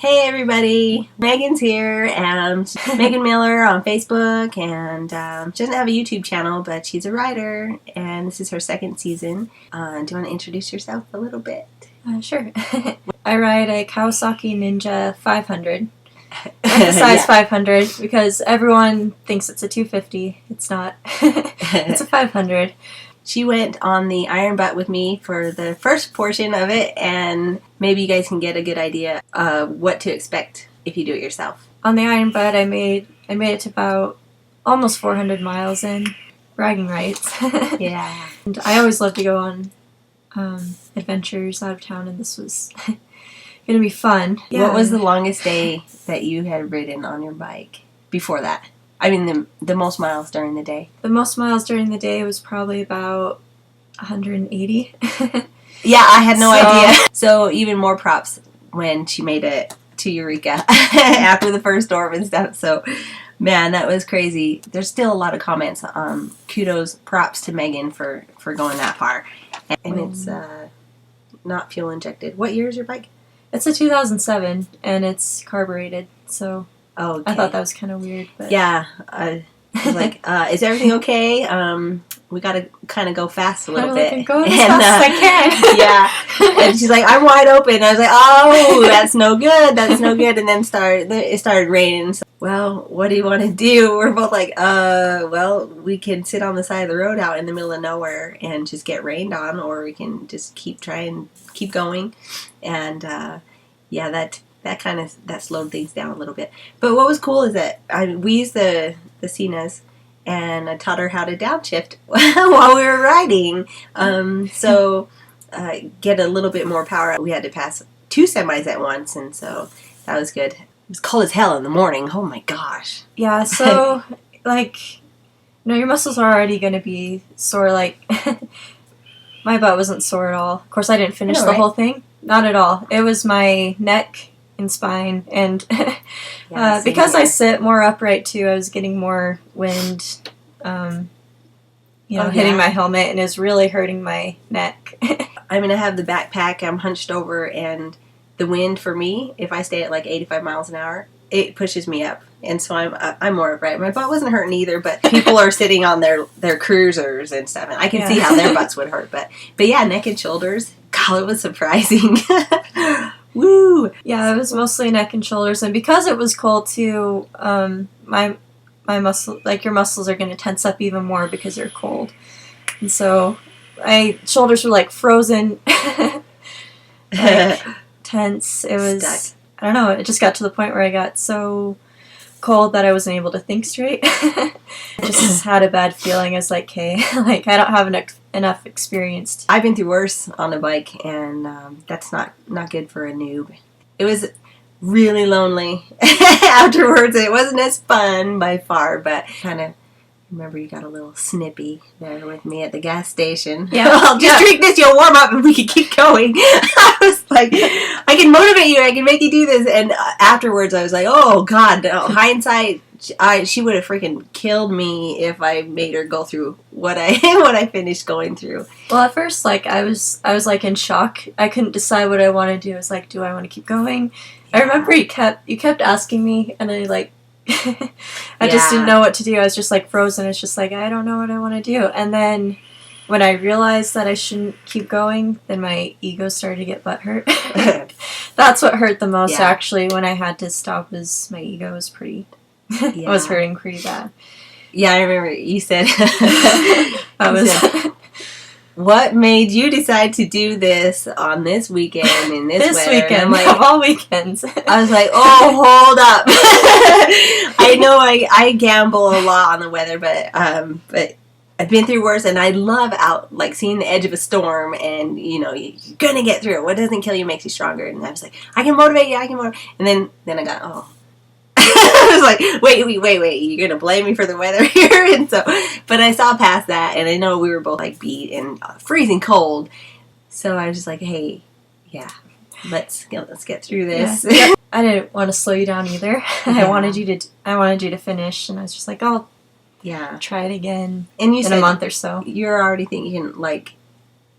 Hey everybody, Megan's here, and Megan Miller on Facebook, and she doesn't have a YouTube channel, but she's a writer, and this is her second season. Do you want to introduce yourself a little bit? Sure. I ride a Kawasaki Ninja 500. Emphasize 500 because everyone thinks it's a 250. It's not. It's a 500. She went on the Iron Butt with me for the first portion of it, and maybe you guys can get a good idea of what to expect if you do it yourself. On the Iron Butt, I made it to about almost 400 miles in. Bragging rights. Yeah. And I always love to go on adventures out of town, and this was going to be fun. Yeah. What was the longest day that you had ridden on your bike before that? I mean, the most miles during the day. The most miles during the day was probably about 180. Yeah, I had no idea. So even more props when she made it to Eureka after the first storm and stuff. So, man, that was crazy. There's still a lot of comments. Kudos, props to Megan for going that far. And it's not fuel injected. What year is your bike? It's a 2007, and it's carbureted, so... Oh, okay. I thought that was kind of weird. But yeah, I was like, is everything okay? We got to kind of go fast a little bit. I'm going as fast as I can. Yeah. And she's like, I'm wide open. I was like, oh, that's no good. That's no good. And then it started raining. So, well, what do you want to do? We're both like, well, we can sit on the side of the road out in the middle of nowhere and just get rained on, or we can just keep going. And, yeah, that slowed things down a little bit. But what was cool is that we used the Cenas, and I taught her how to downshift while we were riding. So get a little bit more power. We had to pass 2 semis at once, and so that was good. It was cold as hell in the morning. Oh my gosh. Yeah, so your muscles are already going to be sore. Like, my butt wasn't sore at all. Of course, I didn't finish the whole thing. Not at all. It was my neck and spine, and because I sit more upright too, I was getting more wind, hitting my helmet, and it was really hurting my neck. I'm gonna have the backpack. I'm hunched over, and the wind for me, if I stay at like 85 miles an hour, it pushes me up, and so I'm more upright. My butt wasn't hurting either, but people are sitting on their cruisers and stuff, and I can see how their butts would hurt. But yeah, neck and shoulders. God, it was surprising. Woo! Yeah, it was mostly neck and shoulders, and because it was cold too, my muscle, like your muscles, are going to tense up even more because they're cold, and so my shoulders were like frozen, like tense. It was stuck. I don't know. It just got to the point where I got so cold that I wasn't able to think straight. I just had a bad feeling. I was like, hey, like I don't have enough experience. I've been through worse on a bike, and that's not good for a noob. It was really lonely afterwards. It wasn't as fun by far, but kind of remember you got a little snippy there with me at the gas station. Yeah, I'll just drink this, you'll warm up, and we can keep going. I was like, I can motivate you, I can make you do this. And afterwards, I was like, oh God, no. Hindsight, she would have freaking killed me if I made her go through what I finished going through. Well, at first, like I was like in shock. I couldn't decide what I wanted to do. I was like, do I want to keep going? Yeah. I remember you kept asking me, and I I just didn't know what to do. I was just like frozen. It's just like, I don't know what I want to do. And then when I realized that I shouldn't keep going, then my ego started to get butthurt. That's what hurt the most, actually, when I had to stop, was my ego was pretty... was hurting pretty bad. Yeah, I remember you said... what made you decide to do this on this weekend in this weather? Weekend, I'm like, of all weekends. I was like, oh, hold up. I know I gamble a lot on the weather, but I've been through worse, and I love seeing the edge of a storm, and you're gonna get through it. What doesn't kill you makes you stronger. And I was like, I can motivate you, and then I got, I was like, wait, you're gonna blame me for the weather here? And so, but I saw past that, and I know we were both like beat and freezing cold, so I was just like, hey, let's get through this. Yeah. I didn't want to slow you down either. I wanted you to finish, and I was just like, I'll try it again. And you in said a month or so. You're already thinking like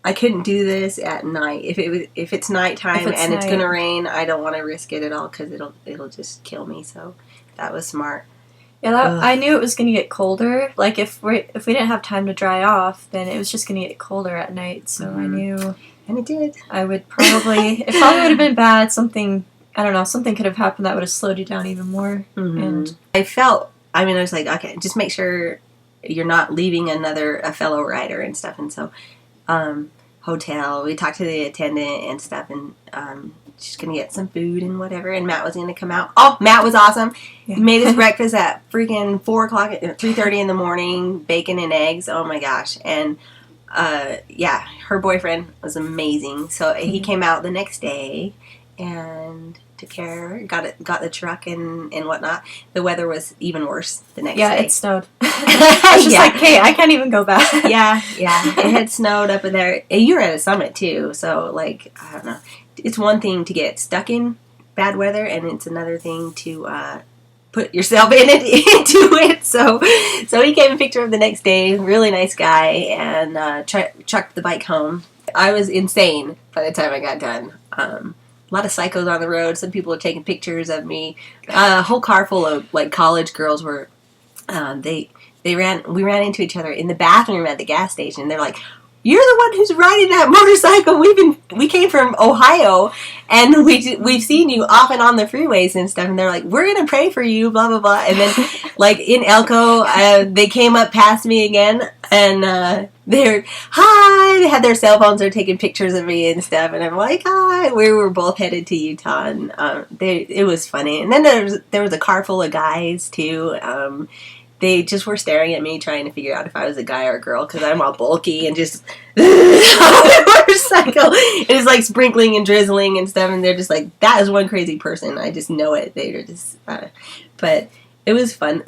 I couldn't do this at night. If it's nighttime and it's gonna rain, I don't want to risk it at all because it'll just kill me. So that was smart. Yeah, I knew it was gonna get colder. Like if we didn't have time to dry off, then it was just gonna get colder at night. So I knew, and it did. I would probably it probably would have been bad. Something I don't know. Something could have happened that would have slowed you down even more. And I felt. I mean, I was like, okay, just make sure you're not leaving a fellow rider and stuff. And so, hotel, we talked to the attendant and stuff, and she's gonna get some food and whatever. And Matt was gonna come out. Oh, Matt was awesome. Yeah. He made his breakfast at freaking 3:30 in the morning, bacon and eggs. Oh my gosh! And yeah, her boyfriend was amazing. So he came out the next day and took care, got the truck and whatnot. The weather was even worse the next day. Yeah, it snowed. I was just like, hey, I can't even go back. yeah, it had snowed up in there. You were at a summit too, so like, I don't know. It's one thing to get stuck in bad weather, and it's another thing to put yourself into it. So he came and picked her up the next day. Really nice guy, and trucked the bike home. I was insane by the time I got done. A lot of psychos on the road. Some people were taking pictures of me. A whole car full of like college girls were. We ran into each other in the bathroom at the gas station. They're like, "You're the one who's riding that motorcycle. We came from Ohio, and we've seen you off and on the freeways and stuff." And they're like, "We're gonna pray for you, blah blah blah." And then, like in Elko, they came up past me again, and they're hi. They had their cell phones. They're taking pictures of me and stuff. And I'm like, "Hi." We were both headed to Utah, and it was funny. And then there was a car full of guys too. They just were staring at me, trying to figure out if I was a guy or a girl, because I'm all bulky and just on the motorcycle. It's like sprinkling and drizzling and stuff, and they're just like, that is one crazy person. I just know it. They're just, but it was fun.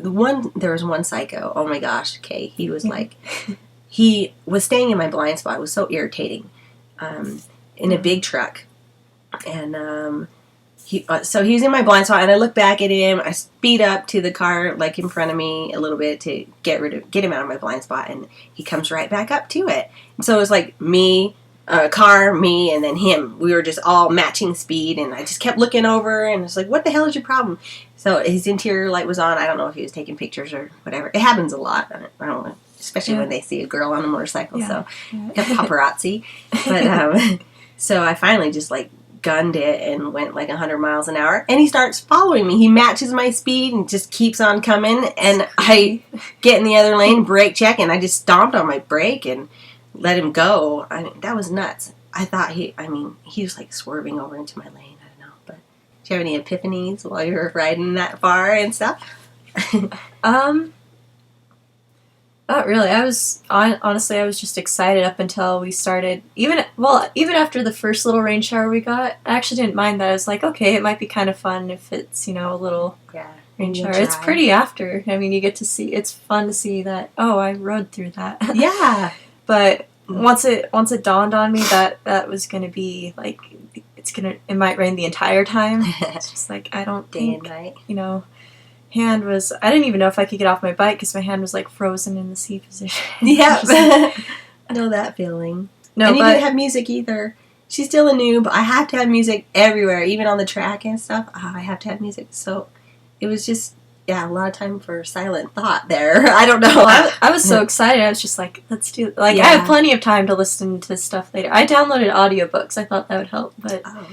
There was one psycho. Oh my gosh, okay. He was like, he was staying in my blind spot. It was so irritating. In a big truck, and so he was in my blind spot, and I look back at him. I speed up to the car, like in front of me, a little bit to get him out of my blind spot, and he comes right back up to it. And so it was like me, car, me, and then him. We were just all matching speed, and I just kept looking over, and it's like, "What the hell is your problem?" So his interior light was on. I don't know if he was taking pictures or whatever. It happens a lot. I don't know, especially when they see a girl on a motorcycle. Yeah. So paparazzi, but so I finally just like gunned it and went like 100 miles an hour, and he starts following me. He matches my speed and just keeps on coming, and I get in the other lane, brake check, and I just stomped on my brake and let him go. I mean, that was nuts. I thought he was like swerving over into my lane. I don't know, but did you have any epiphanies while you were riding that far and stuff? Not really. Honestly, I was just excited up until we started. Even after the first little rain shower we got, I actually didn't mind that. I was like, okay, it might be kind of fun if it's, a little rain shower. It's pretty after. I mean, you get to see. It's fun to see that. Oh, I rode through that. Yeah. But once it dawned on me that was going to be like, it might rain the entire time. It's just like, I don't think, day and night. I didn't even know if I could get off my bike because my hand was like frozen in the C position. Yeah. I know that feeling. No, and you didn't have music either. She's still a noob. I have to have music everywhere, even on the track and stuff. I have to have music. So it was just, a lot of time for silent thought there. I don't know. I was so excited. I was just like, let's do it. Like, I have plenty of time to listen to stuff later. I downloaded audiobooks. I thought that would help, but I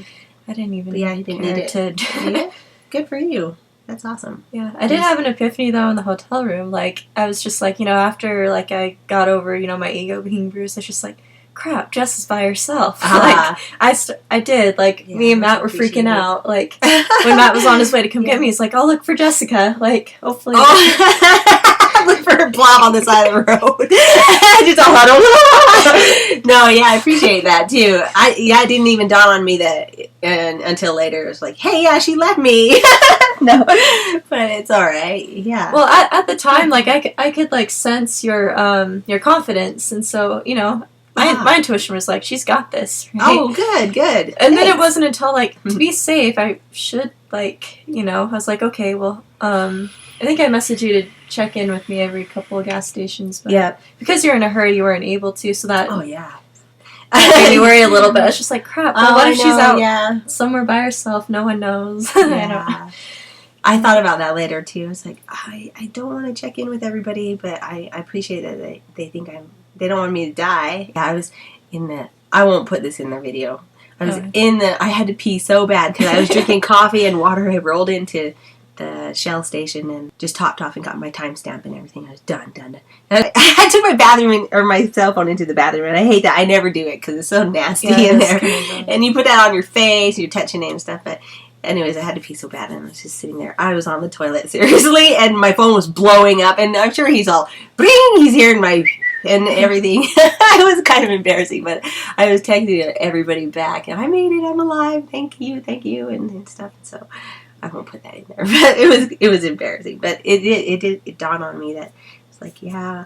didn't even you didn't need it. Good for you. That's awesome. Yeah, I did have an epiphany though in the hotel room. Like, I was just like, after like I got over, my ego being bruised, I was just like, crap, Jess is by herself. Like, I did. Like, me and Matt were freaking out. Like, when Matt was on his way to come get me, he's like, I'll look for Jessica. Like, hopefully. Look for her blob on the side of the road. Just all huddled. No, I appreciate that too. It didn't even dawn on me that until later. It was like, hey, she left me. No, but it's all right. Yeah. Well, at the time, like I could like sense your confidence, and so my intuition was like, she's got this. Right? Oh, good. And then it wasn't until like to be safe, I should like I was like, okay, well, I think I messaged you to check in with me every couple of gas stations. But because you're in a hurry, you weren't able to. So that. Oh yeah. That made me worry a little bit. I was just like, crap. Well, what if she's out somewhere by herself? No one knows. I thought about that later too. I was like, I don't want to check in with everybody, but I appreciate that they think they don't want me to die. Yeah, I was in the. I won't put this in the video. I was I had to pee so bad because I was drinking coffee and water. I rolled into the Shell station and just topped off and got my timestamp and everything. I was done. I took my bathroom or my cell phone into the bathroom, and I hate that. I never do it because it's so nasty in there. And you put that on your face, you're touching it and stuff. But anyways, I had to pee so bad, and I was just sitting there. I was on the toilet, seriously, and my phone was blowing up, and I'm sure he's all, bring, he's hearing my, and everything. It was kind of embarrassing, but I was texting everybody back, and I made it, I'm alive, thank you, and stuff, so I won't put that in there, but it was embarrassing, but it dawned on me that it's like, yeah,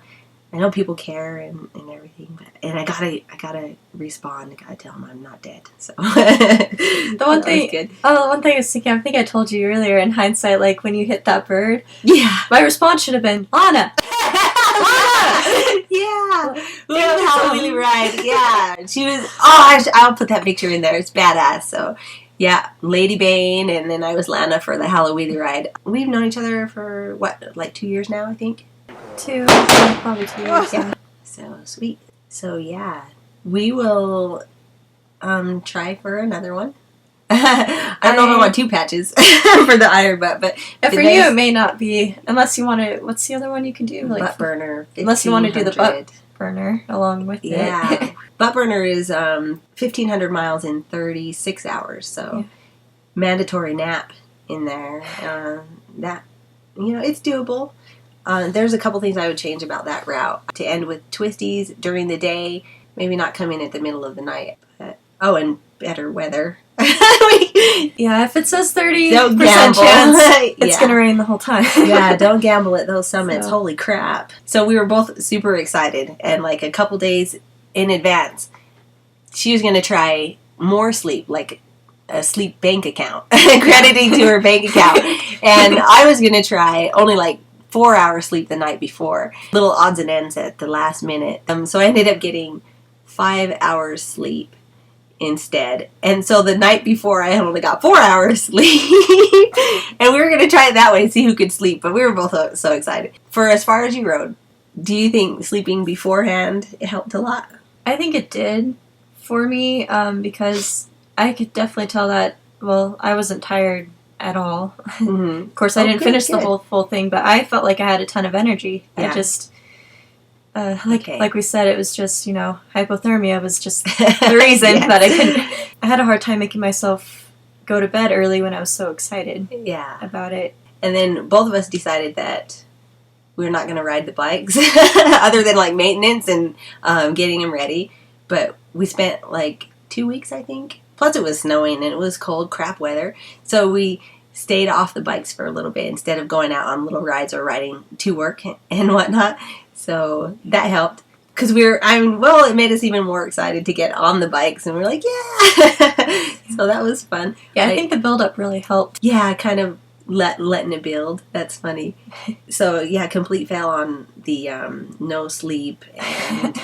I know people care and everything, and I gotta respond. I gotta tell them I'm not dead. So the one thing I was thinking, I think I told you earlier in hindsight, like when you hit that bird. Yeah. My response should have been Lana. Yeah. The Halloween ride. Yeah. She was. Oh, I'll put that picture in there. It's badass. So. Yeah, Lady Bane, and then I was Lana for the Halloween ride. We've known each other for like 2 years now, I think. Probably 2 years. Yeah. So sweet. So yeah, we will try for another one. I don't know if I want 2 patches for the iron butt, but for you it may not be unless you want to. What's the other one you can do? Like butt burner. Unless you want to do the butt burner along with it. Yeah. Butt burner is 1,500 miles in 36 hours. So mandatory nap in there. That it's doable. There's a couple things I would change about that route. To end with twisties during the day, maybe not come in at the middle of the night. But, and better weather. Yeah, if it says 30% chance, it's going to rain the whole time. Yeah, don't gamble at those summits. So. Holy crap. So we were both super excited, and like a couple days in advance, she was going to try more sleep, like a sleep bank account, crediting to her bank account. And I was going to try only like 4 hours sleep the night before. Little odds and ends at the last minute. So I ended up getting 5 hours sleep instead. And so the night before I only got 4 hours sleep. And we were going to try it that way, see who could sleep. But we were both so excited. For as far as you rode, do you think sleeping beforehand helped a lot? I think it did for me because I could definitely tell that, well, I wasn't tired at all. Mm-hmm. Of course, I didn't finish the whole full thing, but I felt like I had a ton of energy. Yeah. I just, like we said, it was just, hypothermia was just the reason that I couldn't. I had a hard time making myself go to bed early when I was so excited about it. And then both of us decided that we were not going to ride the bikes other than like maintenance and getting them ready. But we spent like 2 weeks, I think. Plus it was snowing and it was cold, crap weather. So we stayed off the bikes for a little bit instead of going out on little rides or riding to work and whatnot. So that helped. Because it made us even more excited to get on the bikes. And we were like, yeah. So that was fun. Yeah, I think the build-up really helped. Yeah, kind of letting it build. That's funny. So yeah, complete fail on the no sleep and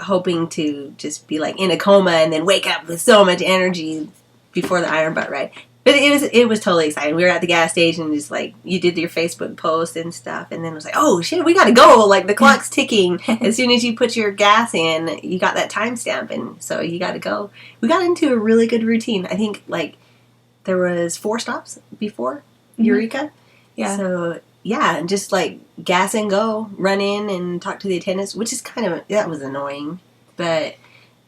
hoping to just be like in a coma and then wake up with so much energy before the iron butt ride. But it was totally exciting. We were at the gas station, just like you did your Facebook post and stuff, and then it was like, oh shit, we gotta go! Like the clock's ticking. As soon as you put your gas in, you got that timestamp, and so you gotta go. We got into a really good routine. I think like there was 4 stops before Eureka. Yeah. So yeah, and just like gas and go, run in and talk to the attendants, which is that was annoying, but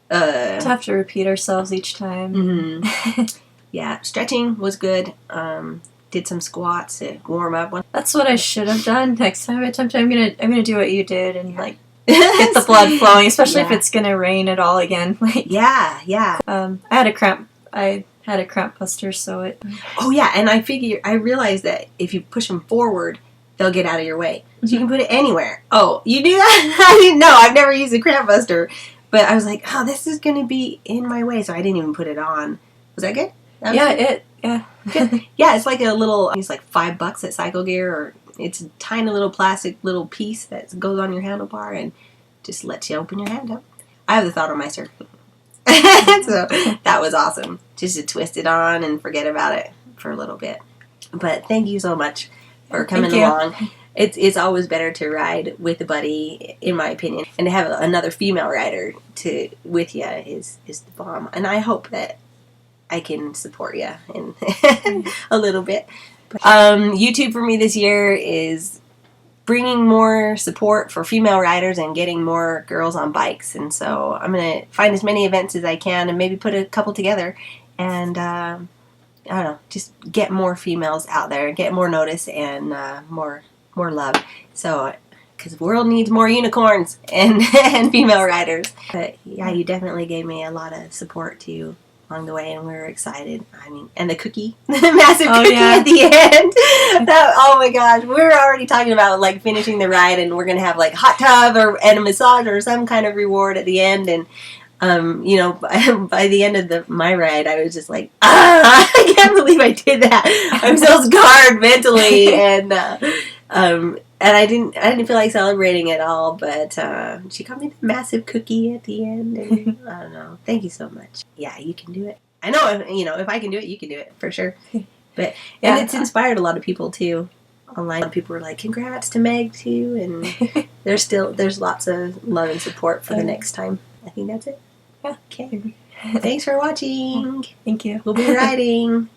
to have to repeat ourselves each time. Mm-hmm. Yeah, stretching was good. Did some squats to warm up. That's what I should have done next time. I'm gonna do what you did and like get the blood flowing, especially if it's gonna rain at all again. Like yeah. I had a cramp buster, so it. Oh yeah, and I realized that if you push them forward, they'll get out of your way. So you can put it anywhere. Oh, you do that? I didn't know. I've never used a cramp buster, but I was like, oh, this is gonna be in my way, so I didn't even put it on. Was that good? Good. Yeah, it's like it's like $5 at Cycle Gear, or it's a tiny little plastic little piece that goes on your handlebar and just lets you open your hand up. I have the thought on my circle. So that was awesome. Just to twist it on and forget about it for a little bit. But thank you so much for coming along. It's always better to ride with a buddy, in my opinion, and to have another female rider with you is the bomb. And I hope that I can support you in a little bit. YouTube for me this year is bringing more support for female riders and getting more girls on bikes. And so I'm going to find as many events as I can and maybe put a couple together and I don't know, just get more females out there, get more notice and more love. So, because the world needs more unicorns and female riders. But yeah, you definitely gave me a lot of support too along the way, and we were excited. I mean, and the cookie, the massive cookie at the end. Oh my gosh, we were already talking about like finishing the ride, and we're gonna have like hot tub and a massage or some kind of reward at the end. And you know, by the end of my ride, I was just like, I can't believe I did that. I'm so scarred mentally, and I didn't feel like celebrating at all, but she got me the massive cookie at the end, and I don't know. Thank you so much. Yeah, you can do it. I know, if I can do it, you can do it, for sure. But and it's inspired a lot of people, too, online. A lot of people were like, congrats to Meg, too, and there's lots of love and support for the next time. I think that's it. Yeah. Okay. Thanks for watching. Thank you. We'll be riding.